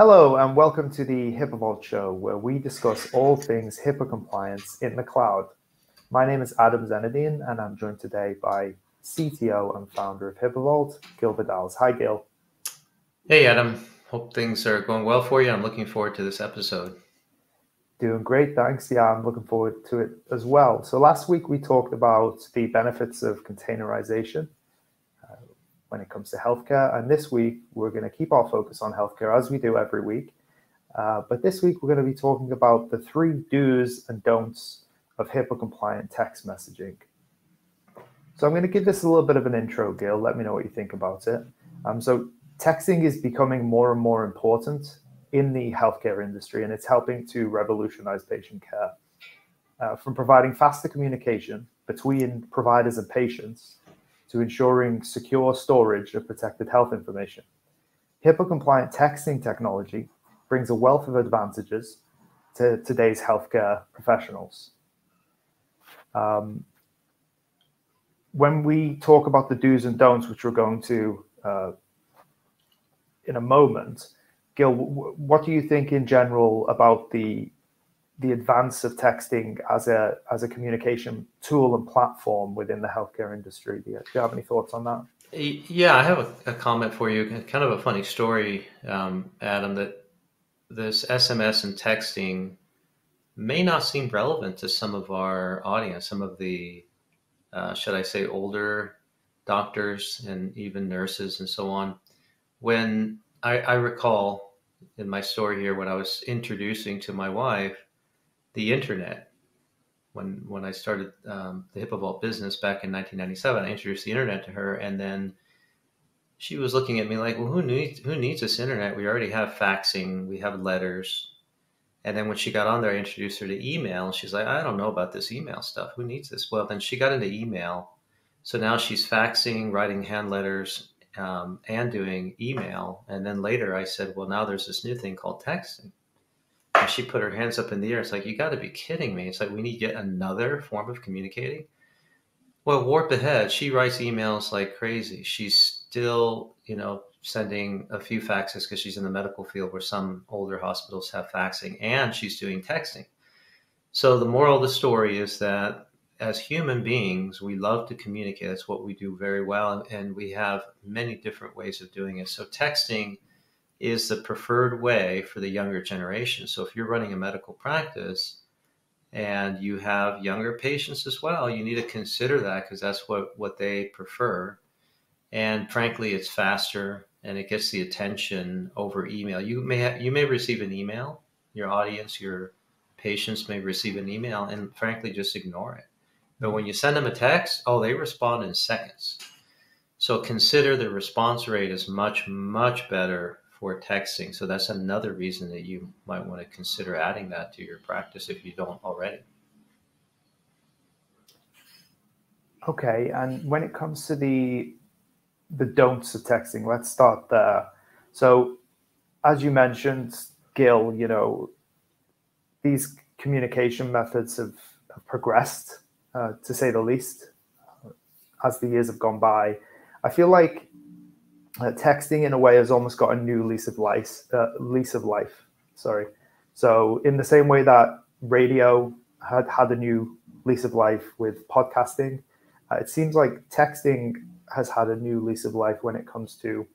Hello and welcome to the HIPAA Vault show, where we discuss all things HIPAA compliance in the cloud. My name is Adam Zenadine, and I'm joined today by CTO and founder of HIPAA Vault, Gil Vidals. Hi, Gil. Hey, Adam. Hope things are going well for you. I'm looking forward to this episode. Doing great, thanks. Yeah, I'm looking forward to it as well. So last week we talked about the benefits of containerization when it comes to healthcare. And this week, we're going to keep our focus on healthcare as we do every week. But this week, we're going to be talking about the 3 do's and don'ts of HIPAA-compliant text messaging. So I'm going to give this a little bit of an intro, Gil. Let me know what you think about it. So texting is becoming more and more important in the healthcare industry, and it's helping to revolutionize patient care. From providing faster communication between providers and patients to ensuring secure storage of protected health information. HIPAA-compliant texting technology brings a wealth of advantages to today's healthcare professionals. When we talk about the do's and don'ts, which we're going to in a moment, Gil, what do you think in general about the advance of texting as a communication tool and platform within the healthcare industry? Do you have any thoughts on that? Yeah, I have a comment for you. Kind of a funny story, Adam, that this SMS and texting may not seem relevant to some of our audience, some of the, should I say, older doctors and even nurses and so on. When I recall in my story here, when I was introducing to my wife the internet, when I started the HIPAA Vault business back in 1997, I introduced the internet to her, and then she was looking at me like, well, who needs this internet? We already have faxing, we have letters. And then when she got on there, I introduced her to email, and she's like, I don't know about this email stuff. Who needs this? Well, then she got into email. So now she's faxing, writing hand letters, and doing email. And then later I said, well, now there's this new thing called texting. And she put her hands up in the air. It's like, you got to be kidding me. It's like, we need yet another form of communicating. Well, warp ahead. She writes emails like crazy. She's still, sending a few faxes because she's in the medical field where some older hospitals have faxing, and she's doing texting. So the moral of the story is that as human beings, we love to communicate. That's what we do very well. And we have many different ways of doing it. So texting is the preferred way for the younger generation. So if you're running a medical practice and you have younger patients as well, you need to consider that, because that's what they prefer. And frankly, it's faster and it gets the attention over email. You may receive an email, your audience, your patients may receive an email, and frankly, just ignore it. But when you send them a text, they respond in seconds. So consider the response rate is much, much better for texting. So that's another reason that you might want to consider adding that to your practice if you don't already. Okay, and when it comes to the don'ts of texting, let's start there. So as you mentioned, Gil, these communication methods have progressed, to say the least, as the years have gone by. I feel like texting in a way has almost got a new lease of life. So in the same way that radio had a new lease of life with podcasting, it seems like texting has had a new lease of life when it comes to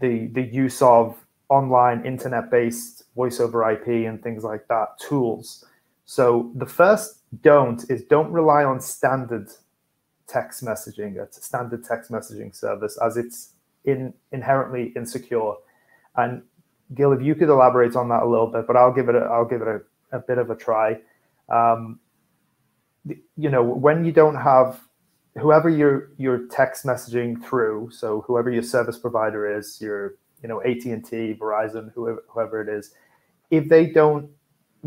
the use of online internet-based voice over IP and things like that tools. So the first don't rely on standard text messaging. It's a standard text messaging service, as it's inherently insecure. And Gil, if you could elaborate on that a little bit, but I'll give it a bit of a try. When you don't have whoever you're text messaging through, so whoever your service provider is, your AT&T, Verizon, whoever it is, if they don't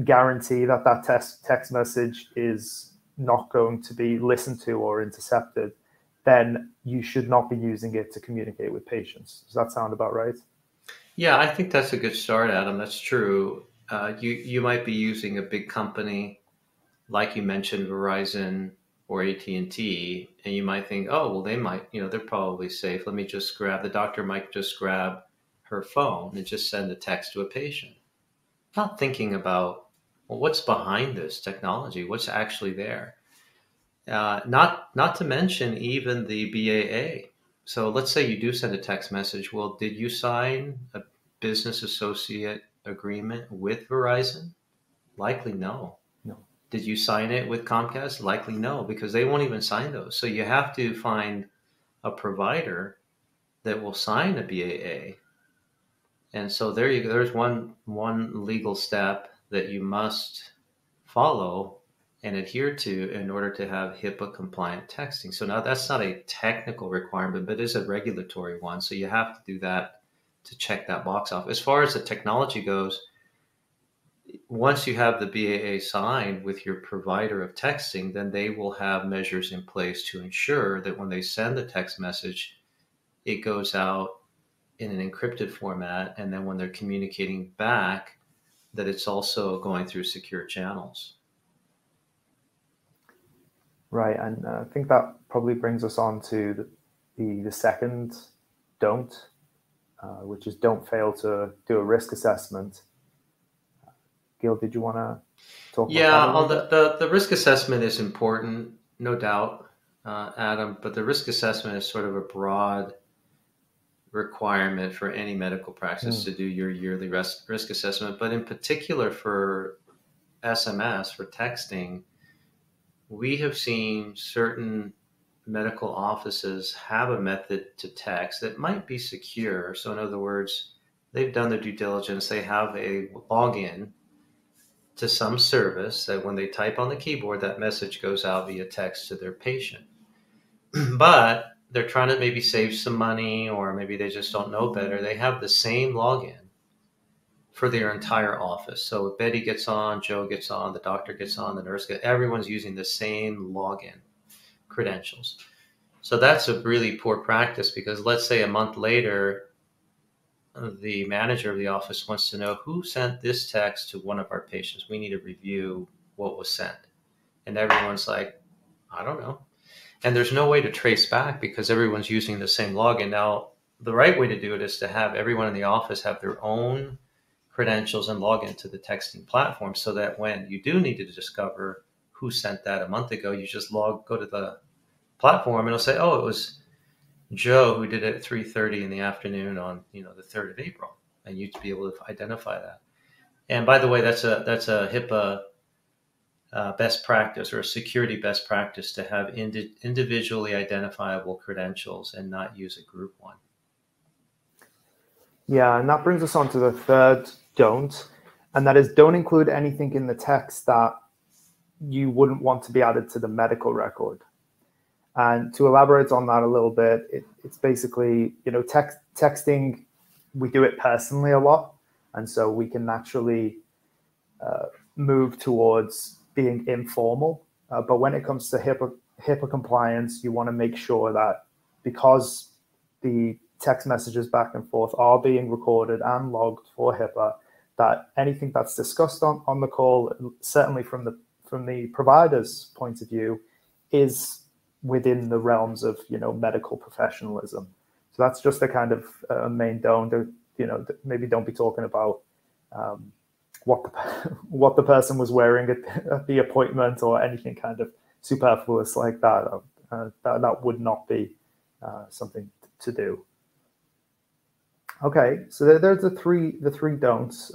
guarantee that text message is not going to be listened to or intercepted, then you should not be using it to communicate with patients. Does that sound about right? Yeah, I think that's a good start, Adam. That's true. You might be using a big company, like you mentioned, Verizon or AT&T, and you might think, oh, well, they might, they're probably safe. Let me just grab, the doctor might just grab her phone and just send a text to a patient, not thinking about, well, what's behind this technology, what's actually there. Not to mention even the BAA. So let's say you do send a text message. Well, did you sign a business associate agreement with Verizon? Likely no. No. Did you sign it with Comcast? Likely no, because they won't even sign those. So you have to find a provider that will sign a BAA. And so there you go. There's one legal step that you must follow and adhere to in order to have HIPAA compliant texting. So now that's not a technical requirement, but it is a regulatory one. So you have to do that to check that box off. As far as the technology goes, once you have the BAA signed with your provider of texting, then they will have measures in place to ensure that when they send the text message, it goes out in an encrypted format. And then when they're communicating back, that it's also going through secure channels. Right, and I think that probably brings us on to the second don't, which is don't fail to do a risk assessment. Gil, did you want to talk about that? Yeah, the risk assessment is important, no doubt, Adam, but the risk assessment is sort of a broad requirement for any medical practice to do your yearly risk assessment. But in particular for SMS, for texting, we have seen certain medical offices have a method to text that might be secure. So in other words, they've done their due diligence. They have a login to some service that when they type on the keyboard, that message goes out via text to their patient. But they're trying to maybe save some money, or maybe they just don't know better. They have the same login for their entire office. So if Betty gets on, Joe gets on, the doctor gets on, the nurse gets, everyone's using the same login credentials. So that's a really poor practice, because let's say a month later, the manager of the office wants to know who sent this text to one of our patients. We need to review what was sent. And everyone's like, I don't know. And there's no way to trace back because everyone's using the same login. Now, the right way to do it is to have everyone in the office have their own credentials and log into the texting platform, so that when you do need to discover who sent that a month ago, you just go to the platform and it'll say, oh, it was Joe who did it at 3:30 in the afternoon on the 3rd of April, and you'd be able to identify that. And by the way, that's a HIPAA best practice, or a security best practice, to have individually identifiable credentials and not use a group one. Yeah, and that brings us on to the third don't, and that is don't include anything in the text that you wouldn't want to be added to the medical record. And to elaborate on that a little bit, it's basically, texting, we do it personally a lot, and so we can naturally move towards being informal. But when it comes to HIPAA compliance, you want to make sure that, because the text messages back and forth are being recorded and logged for HIPAA, that anything that's discussed on the call, certainly from the provider's point of view, is within the realms of medical professionalism. So that's just a kind of main don't. Maybe don't be talking about what the person was wearing at the appointment, or anything kind of superfluous like that. That would not be something to do. Okay, so there's the three don'ts.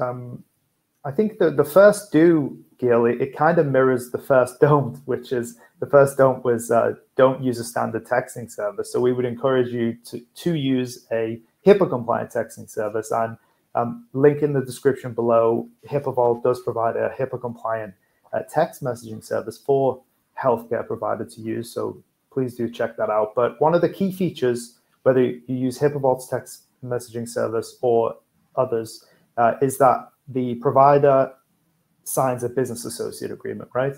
I think the first do, Gil, it kind of mirrors the first don't, which is the first don't was don't use a standard texting service. So we would encourage you to use a HIPAA compliant texting service, and link in the description below. HIPAA Vault does provide a HIPAA compliant text messaging service for healthcare provider to use. So please do check that out. But one of the key features, whether you use HIPAA Vault's text messaging service or others, is that the provider signs a business associate agreement, right?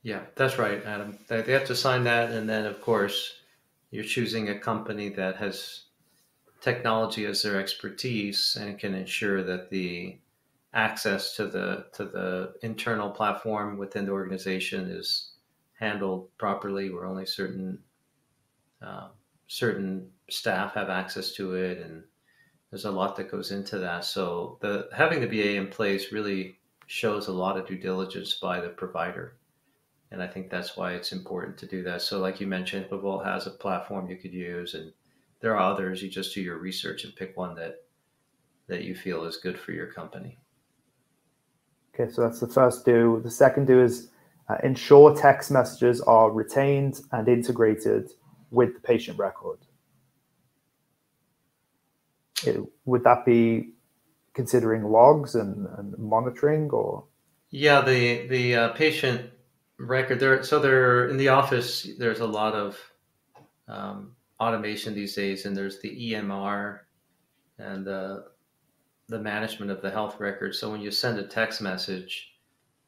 Yeah, that's right, Adam. They have to sign that, and then of course you're choosing a company that has technology as their expertise and can ensure that the access to the internal platform within the organization is handled properly, where only certain staff have access to it, and there's a lot that goes into that. So having the BA in place really shows a lot of due diligence by the provider. And I think that's why it's important to do that. So like you mentioned, HIPAA Vault has a platform you could use, and there are others. You just do your research and pick one that you feel is good for your company. Okay, so that's the first do. The second do is ensure text messages are retained and integrated with the patient record. Would that be considering logs and monitoring, or? Yeah, the patient record there. So they're in the office. There's a lot of automation these days, and there's the EMR and the management of the health record. So when you send a text message,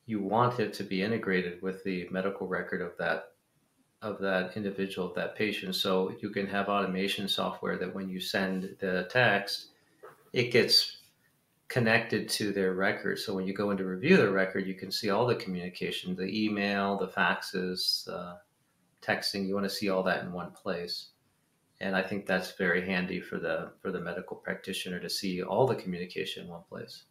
you want it to be integrated with the medical record of that individual, of that patient. So you can have automation software that when you send the text, it gets connected to their record. So when you go in to review their record, you can see all the communication, the email, the faxes, texting. You want to see all that in one place. And I think that's very handy for the medical practitioner to see all the communication in one place.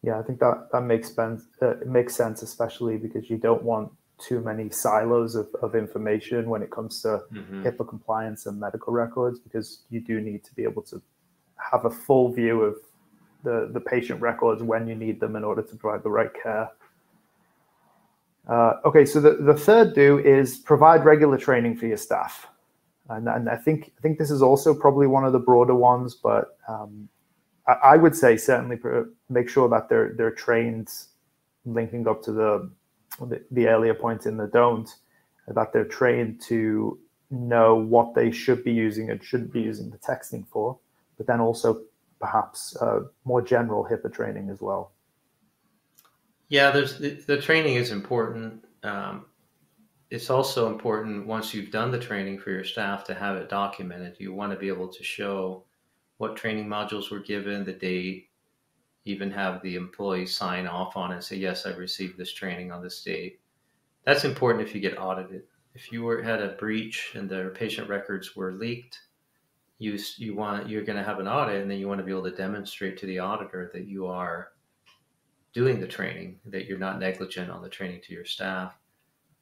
Yeah, I think that makes sense. It makes sense, especially because you don't want too many silos of information when it comes to HIPAA compliance and medical records, because you do need to be able to have a full view of the patient records when you need them in order to provide the right care. Okay, so the third do is provide regular training for your staff. And I think this is also probably one of the broader ones, but I would say certainly make sure that they're trained, linking up to the earlier point in the don't, that they're trained to know what they should be using and shouldn't be using the texting for, but then also perhaps more general HIPAA training as well. Yeah, the training is important. It's also important once you've done the training for your staff to have it documented. You want to be able to show what training modules were given, the date, even have the employee sign off on it and say, yes, I received this training on this date. That's important if you get audited. If you had a breach and the patient records were leaked, you're going to have an audit, and then you want to be able to demonstrate to the auditor that you are doing the training, that you're not negligent on the training to your staff.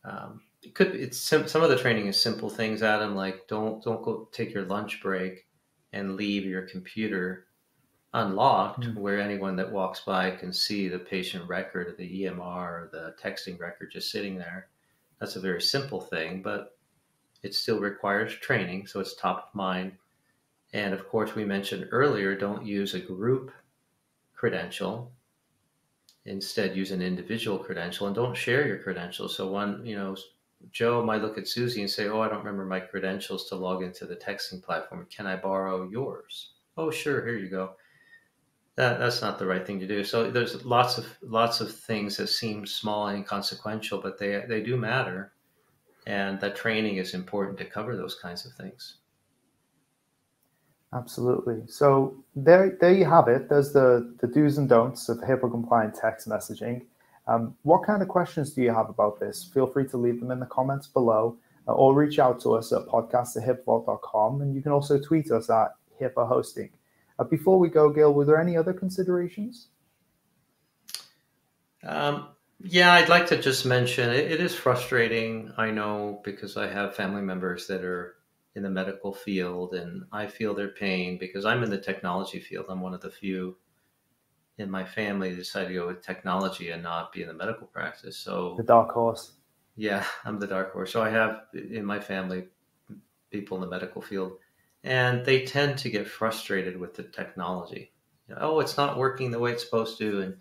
Some of the training is simple things, Adam, like don't go take your lunch break and leave your computer unlocked where anyone that walks by can see the patient record, the EMR, or the texting record just sitting there. That's a very simple thing, but it still requires training, so it's top of mind. And of course, we mentioned earlier, don't use a group credential. Instead, use an individual credential, and don't share your credentials. So Joe might look at Susie and say, oh, I don't remember my credentials to log into the texting platform. Can I borrow yours? Oh, sure, here you go. That's not the right thing to do. So there's lots of things that seem small and inconsequential, but they do matter. And that training is important to cover those kinds of things. Absolutely. So there you have it. There's the do's and don'ts of HIPAA compliant text messaging. What kind of questions do you have about this? Feel free to leave them in the comments below, or reach out to us at podcast@hipvault.com, and you can also tweet us at HIPAA Hosting. Before we go, Gil, were there any other considerations? Yeah, I'd like to just mention it is frustrating, I know, because I have family members that are in the medical field, and I feel their pain because I'm in the technology field. I'm one of the few in my family that decided to go with technology and not be in the medical practice. So the dark horse. Yeah, I'm the dark horse. So I have in my family people in the medical field, and they tend to get frustrated with the technology. Oh, it's not working the way it's supposed to. And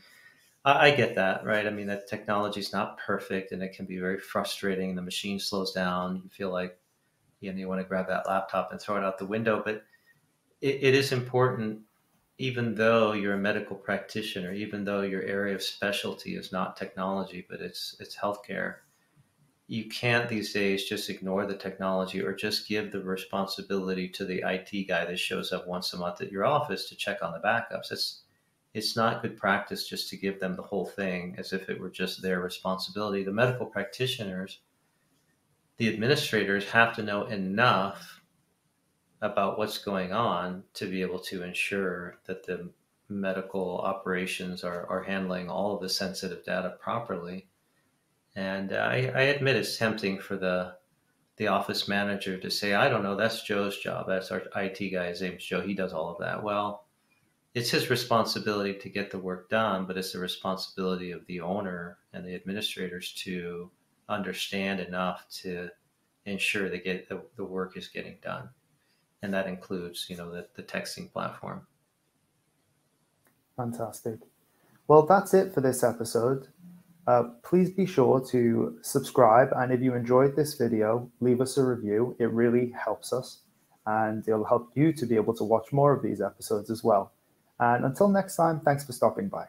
I get that, right? I mean, that technology is not perfect, and it can be very frustrating. The machine slows down. You feel like you want to grab that laptop and throw it out the window. But it is important, even though you're a medical practitioner, even though your area of specialty is not technology, but it's healthcare. You can't these days just ignore the technology or just give the responsibility to the IT guy that shows up once a month at your office to check on the backups. It's not good practice just to give them the whole thing as if it were just their responsibility. The medical practitioners, the administrators have to know enough about what's going on to be able to ensure that the medical operations are handling all of the sensitive data properly. And I admit it's tempting for the office manager to say, I don't know, that's Joe's job. That's our IT guy. His name's Joe. He does all of that. Well, it's his responsibility to get the work done, but it's the responsibility of the owner and the administrators to understand enough to ensure they get the work is getting done. And that includes, the texting platform. Fantastic. Well, that's it for this episode. Please be sure to subscribe, and if you enjoyed this video, leave us a review. It really helps us, and it'll help you to be able to watch more of these episodes as well. And until next time, thanks for stopping by.